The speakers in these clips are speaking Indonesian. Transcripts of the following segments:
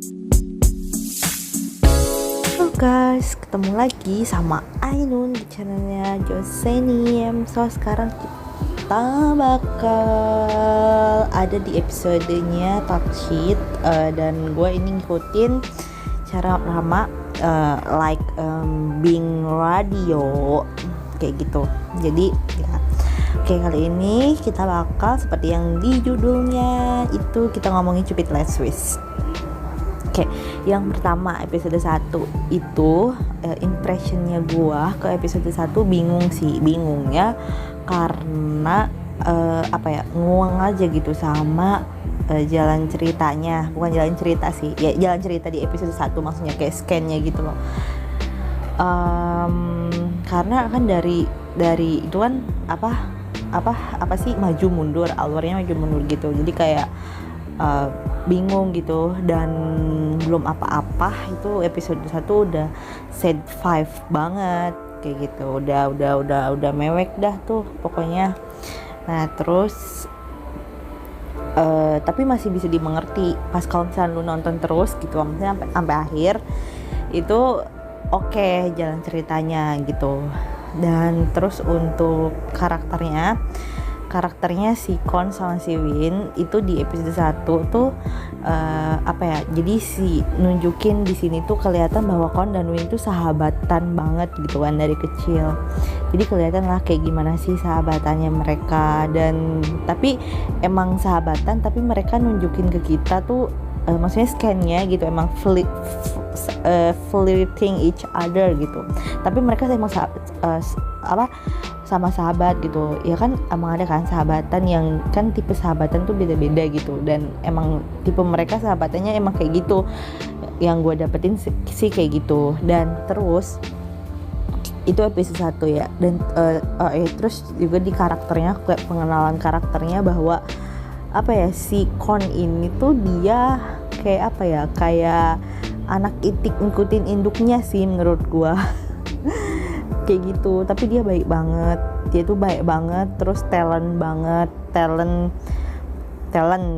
Halo guys, ketemu lagi sama Ainun di channelnya Joseni. So sekarang kita bakal ada di episodenya talk shit, dan gue ini ngikutin cara Rama, being radio kayak gitu. Jadi ya, oke, kali ini kita bakal seperti yang di judulnya itu, kita ngomongin Cupid Last Wish. Oke, yang pertama episode 1 itu impressionnya gua ke episode 1 bingung ya, karena nguang aja gitu sama jalan ceritanya. Bukan jalan cerita sih, ya jalan cerita di episode 1 maksudnya, kayak scan-nya gitu loh. Karena kan dari itu kan apa sih, maju mundur, alurnya maju mundur gitu. Jadi kayak bingung gitu, dan belum apa-apa itu episode 1 udah sad 5 banget kayak gitu, udah mewek dah tuh pokoknya. Nah terus tapi masih bisa dimengerti pas kalau misalnya lu nonton terus gitu, maksudnya sampai akhir itu oke, jalan ceritanya gitu. Dan terus untuk karakternya si Kon sama si Win itu di episode 1 tuh jadi si nunjukin di sini tuh kelihatan bahwa Kon dan Win tuh sahabatan banget gitu kan dari kecil. Jadi kelihatan lah kayak gimana sih sahabatannya mereka, dan tapi emang sahabatan tapi mereka nunjukin ke kita tuh maksudnya scan-nya gitu emang flirting each other gitu. Tapi mereka emang sama sahabat gitu ya kan. Emang ada kan sahabatan yang kan tipe sahabatan tuh beda-beda gitu, dan emang tipe mereka sahabatannya emang kayak gitu, yang gue dapetin sih kayak gitu. Dan terus itu episode 1 ya, dan terus juga di karakternya, kayak pengenalan karakternya bahwa si Kon ini tuh dia kayak anak itik ngikutin induknya sih menurut gue. Kayak gitu, tapi dia baik banget, terus talent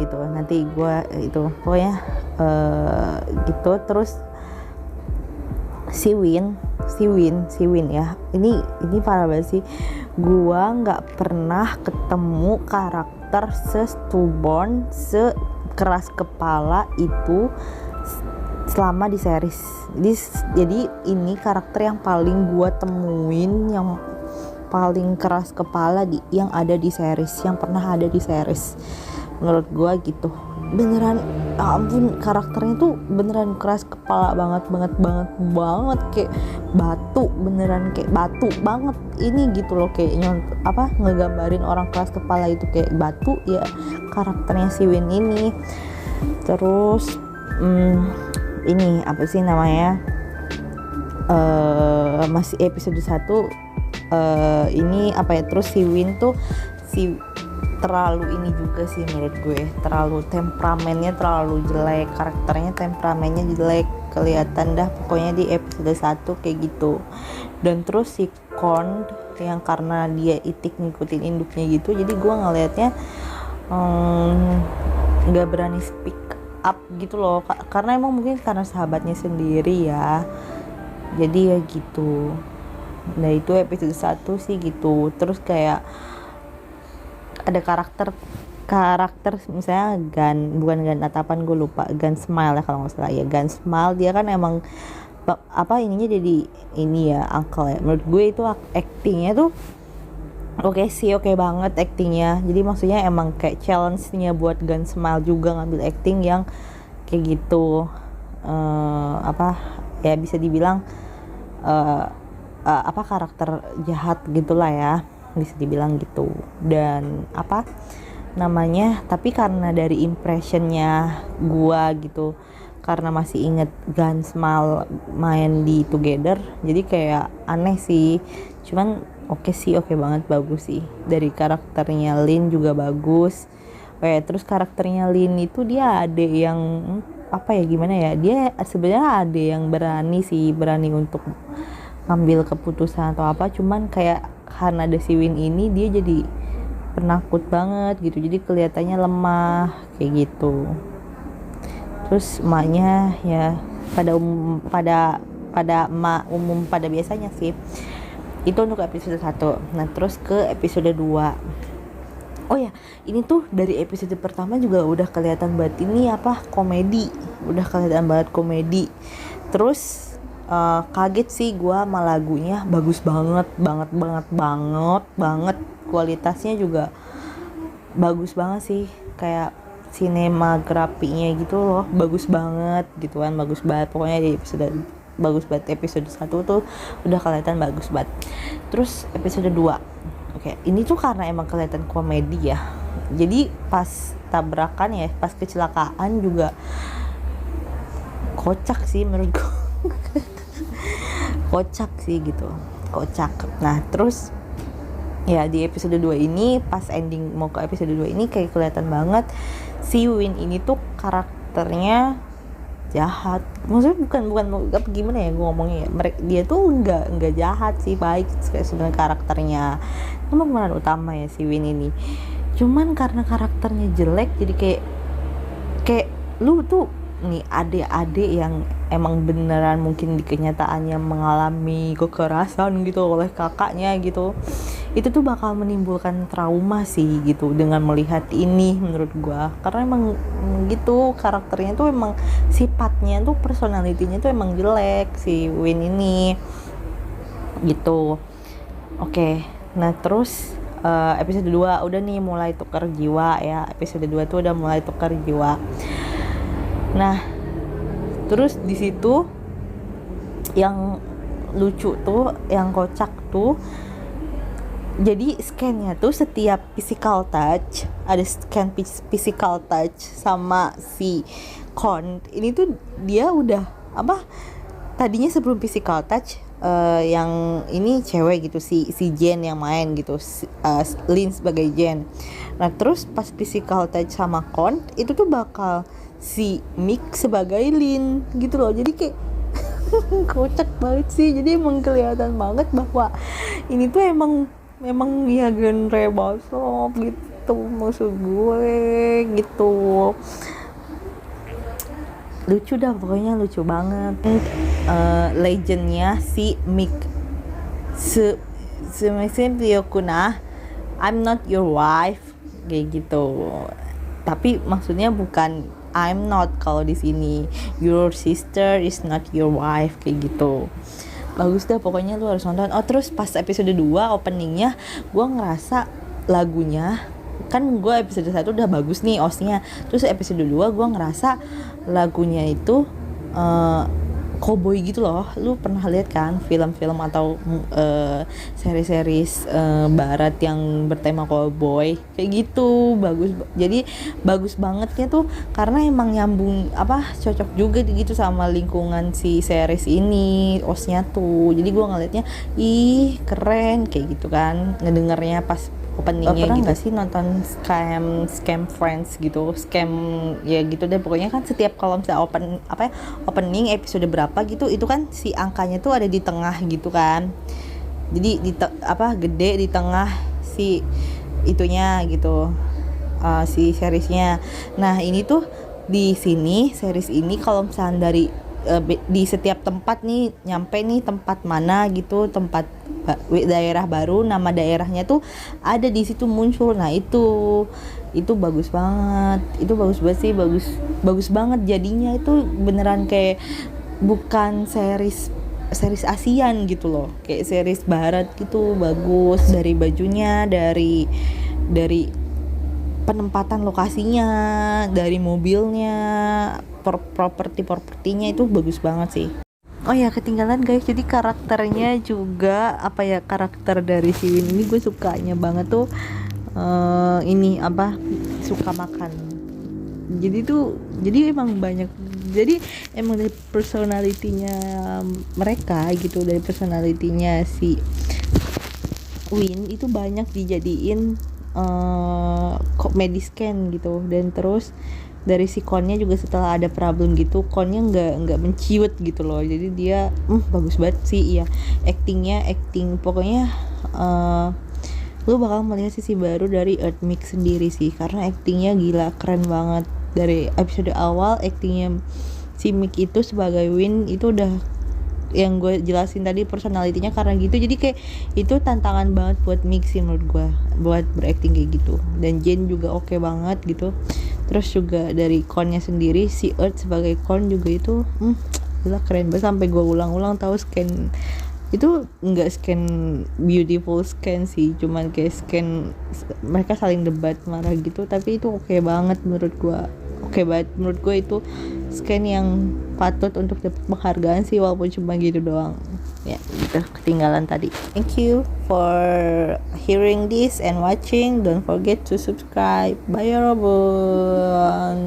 gitu. Nanti gue itu pokoknya gitu. Terus si Win ya, ini parah banget sih. Gue nggak pernah ketemu karakter se-stubborn, sekeras kepala itu selama di series. Jadi ini karakter yang paling gue temuin, yang paling keras kepala yang ada di series, yang pernah ada di series menurut gue gitu. Beneran ampun, karakternya tuh beneran keras kepala banget, kayak batu, beneran kayak batu banget ini gitu loh. Kayak ngegambarin orang keras kepala itu kayak batu ya, karakternya si Win ini. Terus ini apa sih namanya, masih episode 1 ini terus si Win tuh terlalu ini juga sih menurut gue, terlalu temperamennya terlalu jelek, karakternya temperamennya jelek, kelihatan dah pokoknya di episode 1 kayak gitu. Dan terus si Kon yang karena dia itik ngikutin induknya gitu, jadi gue ngelihatnya nggak berani speak up gitu loh, karena emang mungkin karena sahabatnya sendiri ya, jadi ya gitu. Nah itu episode 1 sih gitu. Terus kayak ada karakter misalnya bukan Gun Atapan, gue lupa, Gun Smile ya kalau nggak salah ya, Gun Smile. Dia kan emang ininya jadi ini ya, uncle ya. Menurut gue itu actingnya tuh oke banget actingnya. Jadi maksudnya emang kayak challenge-nya buat Gun Smile juga ngambil acting yang kayak gitu, ya bisa dibilang karakter jahat gitulah ya, bisa dibilang gitu. Dan tapi karena dari impressionnya gua gitu, karena masih inget Gun Smile main di Together, jadi kayak aneh sih. Cuman oke banget, bagus sih. Dari karakternya Lin juga bagus. Terus karakternya Lin itu dia ada yang gimana ya, dia sebenarnya ada yang berani untuk ngambil keputusan atau apa, cuman kayak karena ada si Win ini dia jadi penakut banget gitu, jadi kelihatannya lemah kayak gitu. Terus emaknya ya pada emak umum pada biasanya sih. Itu untuk episode 1. Nah terus ke episode 2. Oh ya, ini tuh dari episode pertama juga udah kelihatan banget ini komedi. Udah kelihatan banget komedi. Terus kaget sih gue sama lagunya, bagus banget. Kualitasnya juga bagus banget sih, kayak sinematografinya gitu loh, bagus banget gitu kan, bagus banget pokoknya di episode 1 tuh udah kelihatan bagus banget. Terus episode 2, Oke, ini tuh karena emang kelihatan komedi ya. Jadi pas tabrakan ya, pas kecelakaan juga kocak sih menurut gue. Kocak sih gitu. Kocak. Nah, terus ya di episode 2 ini pas ending mau ke episode 2 ini kayak kelihatan banget si Win ini tuh karakternya jahat. Maksudnya bukan gimana ya gue ngomongnya ya. Dia tuh enggak jahat sih, baik sebenarnya karakternya. Emang pemeran utama ya si Win ini. Cuman karena karakternya jelek jadi kayak lu tuh nih adik-adik yang emang beneran mungkin di kenyataannya mengalami kekerasan gitu oleh kakaknya gitu, itu tuh bakal menimbulkan trauma sih gitu dengan melihat ini menurut gua, karena emang gitu karakternya tuh emang sifatnya tuh personalitinya tuh emang jelek si Win ini gitu. Oke, nah terus episode 2 udah nih mulai tukar jiwa ya, episode 2 tuh udah mulai tukar jiwa. Nah, terus di situ yang lucu tuh, yang kocak tuh, jadi scan-nya tuh setiap physical touch, ada scan physical touch sama si Con. Ini tuh dia udah tadinya sebelum physical touch yang ini cewek gitu, si Jen yang main gitu, Lin sebagai Jen. Nah terus pas physical touch sama Con itu tuh bakal si Mick sebagai Lin gitu loh, jadi kayak kocak banget sih. Jadi emang kelihatan banget bahwa ini tuh emang ya genre bosok gitu, maksud gue gitu. Lucu dah pokoknya, lucu banget. Legendnya si Mick Sumesempiyokuna, I'm not your wife kayak gitu, tapi maksudnya bukan I'm not kalau di sini, your sister is not your wife kayak gitu. Bagus dah pokoknya, lu harus nonton. Oh terus pas episode 2 openingnya gue ngerasa lagunya, kan gue episode 1 udah bagus nih osnya, terus episode 2 gue ngerasa lagunya itu cowboy gitu loh. Lu pernah lihat kan film-film atau seri-series barat yang bertema cowboy kayak gitu, bagus. Jadi bagus bangetnya tuh karena emang nyambung cocok juga gitu sama lingkungan si series ini osnya tuh. Jadi gue ngeliatnya ih keren kayak gitu kan, ngedengernya pas openingnya gitu. Pernah gak sih nonton scam Friends gitu, scam ya gitu deh pokoknya kan. Setiap kalau misalnya opening episode berapa gitu, itu kan si angkanya tuh ada di tengah gitu kan, jadi gede di tengah si itunya gitu, si seriesnya. Nah ini tuh di sini series ini kalau misalnya dari di setiap tempat nih, nyampe nih tempat mana gitu, tempat daerah baru, nama daerahnya tuh ada di situ muncul. Nah itu bagus banget, itu bagus banget sih, bagus banget jadinya. Itu beneran kayak bukan series ASEAN gitu loh, kayak series barat gitu. Bagus dari bajunya, dari penempatan lokasinya, dari mobilnya, propertinya itu bagus banget sih. Oh ya ketinggalan guys, jadi karakternya juga karakter dari si Win ini gue sukanya banget tuh suka makan. Jadi emang banyak, jadi emang dari personalitinya mereka gitu, dari personalitinya si Win itu banyak dijadiin comedy scan gitu. Dan terus dari si Konnya juga setelah ada problem gitu, Konnya nggak menciut gitu loh. Jadi dia bagus banget sih ya, acting pokoknya. Lu bakal melihat sisi baru dari Earth Mix sendiri sih, karena actingnya gila keren banget. dari episode awal actingnya si Mick itu sebagai Win itu udah yang gue jelasin tadi personalitinya karena gitu, jadi kayak itu tantangan banget buat Mick sih menurut gue buat berakting kayak gitu. Dan Jane juga oke banget gitu. Terus juga dari Connya sendiri, si Earth sebagai Con juga itu gila keren banget, sampai gue ulang-ulang tahu scan itu nggak scan beautiful scan sih, cuman kayak scan mereka saling debat marah gitu, tapi itu oke banget menurut gua, oke banget menurut gua itu scan yang patut untuk dapat penghargaan sih, walaupun cuma gitu doang ya, gitu ketinggalan tadi. Thank you for hearing this and watching, don't forget to subscribe. Bye Robon.